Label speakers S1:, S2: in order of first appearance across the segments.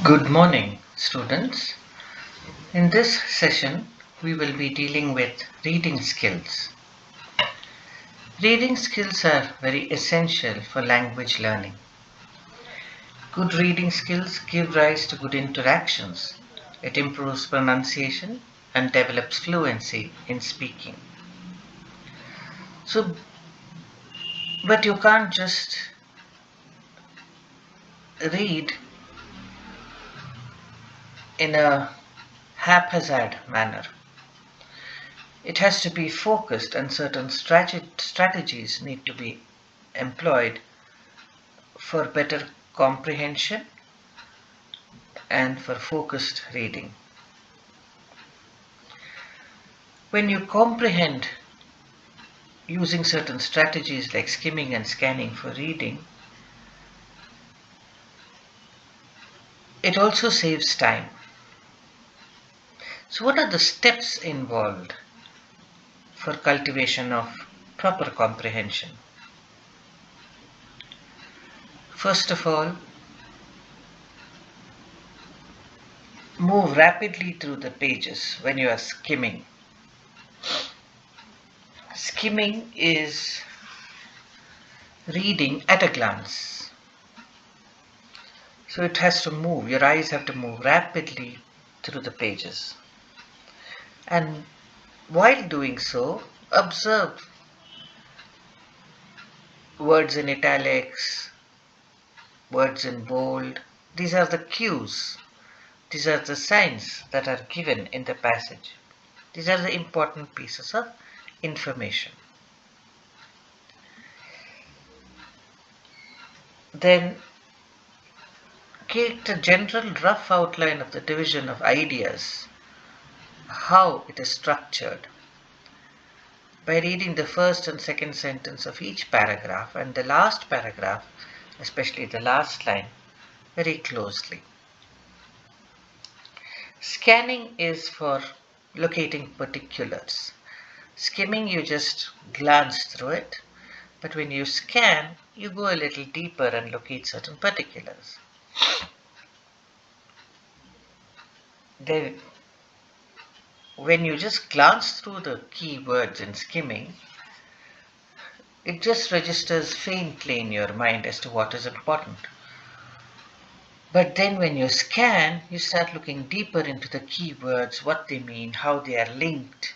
S1: Good morning, students. In this session, we will be dealing with reading skills. Reading skills are very essential for language learning. Good reading skills give rise to good interactions. It improves pronunciation and develops fluency in speaking. So, but you can't just read in a haphazard manner. It has to be focused, and certain strategies need to be employed for better comprehension and for focused reading. When you comprehend using certain strategies like skimming and scanning for reading, it also saves time. So, what are the steps involved for cultivation of proper comprehension? First of all, move rapidly through the pages when you are skimming. Skimming is reading at a glance. So it has to move, your eyes have to move rapidly through the pages. And while doing so, observe words in italics, words in bold. These are the cues. These are the signs that are given in the passage. These are the important pieces of information. Then get a general rough outline of the division of ideas, how it is structured, by reading the first and second sentence of each paragraph and the last paragraph, especially the last line, very closely. Scanning is for locating particulars. Skimming, you just glance through it, but when you scan, you go a little deeper and locate certain particulars. Then, when you just glance through the keywords in skimming, it just registers faintly in your mind as to what is important. But then when you scan, you start looking deeper into the keywords, what they mean, how they are linked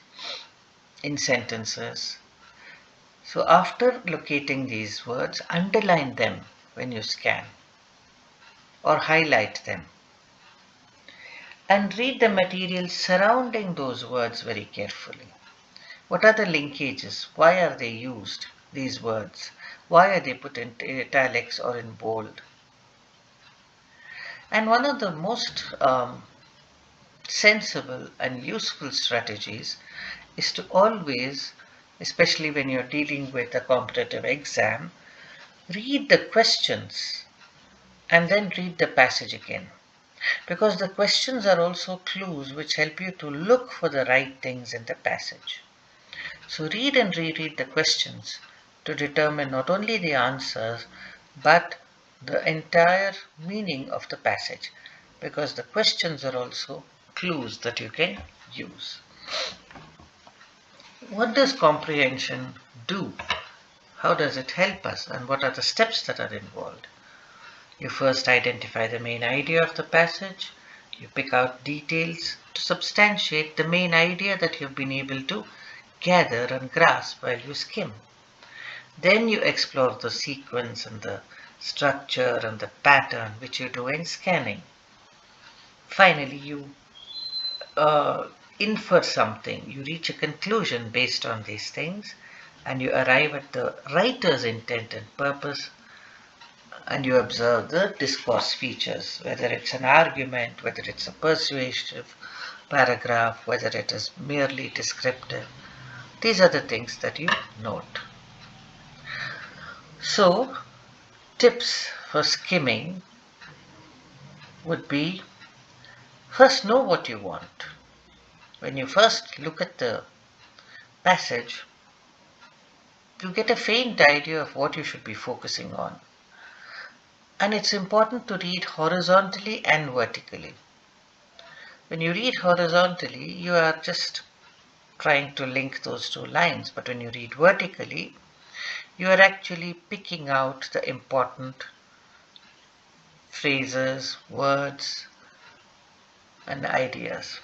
S1: in sentences. So after locating these words, underline them when you scan or highlight them. And read the material surrounding those words very carefully. What are the linkages? Why are they used, these words? Why are they put in italics or in bold? And one of the most sensible and useful strategies is to always, especially when you're dealing with a competitive exam, read the questions and then read the passage again. Because the questions are also clues which help you to look for the right things in the passage. So read and reread the questions to determine not only the answers but the entire meaning of the passage, because the questions are also clues that you can use. What does comprehension do? How does it help us, and what are the steps that are involved? You first identify the main idea of the passage. You pick out details to substantiate the main idea that you've been able to gather and grasp while you skim. Then you explore the sequence and the structure and the pattern which you do in scanning. Finally, you uh, infer something, you reach a conclusion based on these things, and you arrive at the writer's intent and purpose, and you observe the discourse features, whether it's an argument, whether it's a persuasive paragraph, whether it is merely descriptive. These are the things that you note. So, tips for skimming would be: first, know what you want. When you first look at the passage, you get a faint idea of what you should be focusing on. And it's important to read horizontally and vertically. When you read horizontally, you are just trying to link those two lines, but when you read vertically, you are actually picking out the important phrases, words, and ideas.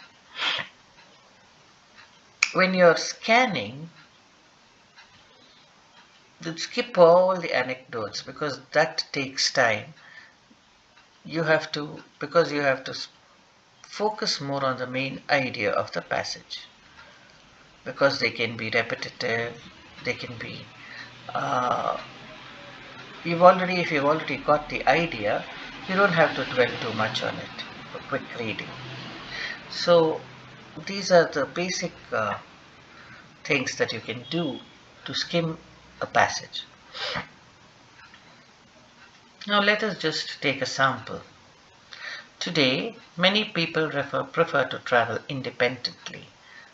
S1: When you're scanning, you skip all the anecdotes because that takes time. Because you have to focus more on the main idea of the passage, because they can be repetitive, they can be uh, if you've already got the idea, you don't have to dwell too much on it for quick reading. So these are the basic things that you can do to skim a passage. Now let us just take a sample. Today, many people prefer to travel independently.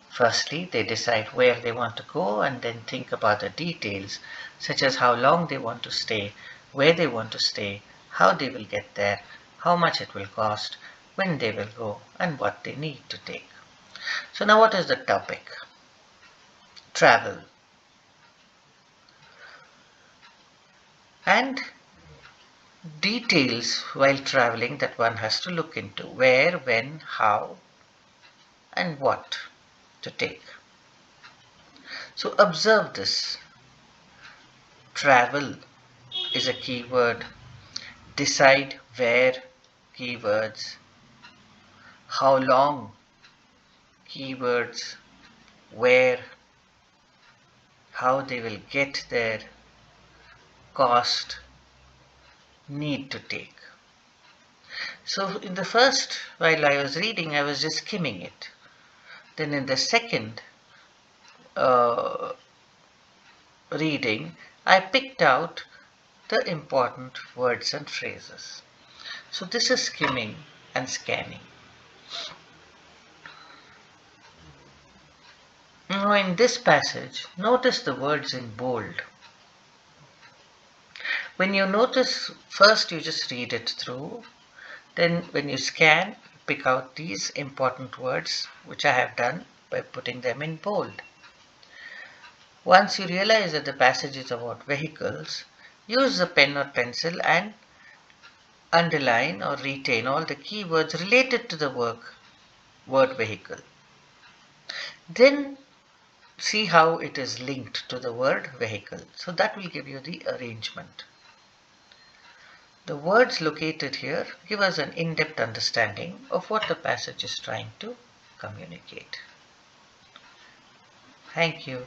S1: Firstly, they decide where they want to go and then think about the details, such as how long they want to stay, where they want to stay, how they will get there, how much it will cost, when they will go, and what they need to take. So now what is the topic? Travel. And details while traveling that one has to look into: where, when, how, and what to take. So observe this. Travel is a keyword. Decide where, keywords. How long, keywords. Where, how they will get there, cost, need to take. So in the first, while I was reading, I was just skimming it. Then in the second uh, reading, I picked out the important words and phrases. So this is skimming and scanning. Now in this passage, notice the words in bold. When you notice, first you just read it through. Then when you scan, pick out these important words, which I have done by putting them in bold. Once you realize that the passage is about vehicles, use the pen or pencil and underline or retain all the keywords related to the word vehicle. Then see how it is linked to the word vehicle. So that will give you the arrangement. The words located here give us an in-depth understanding of what the passage is trying to communicate. Thank you.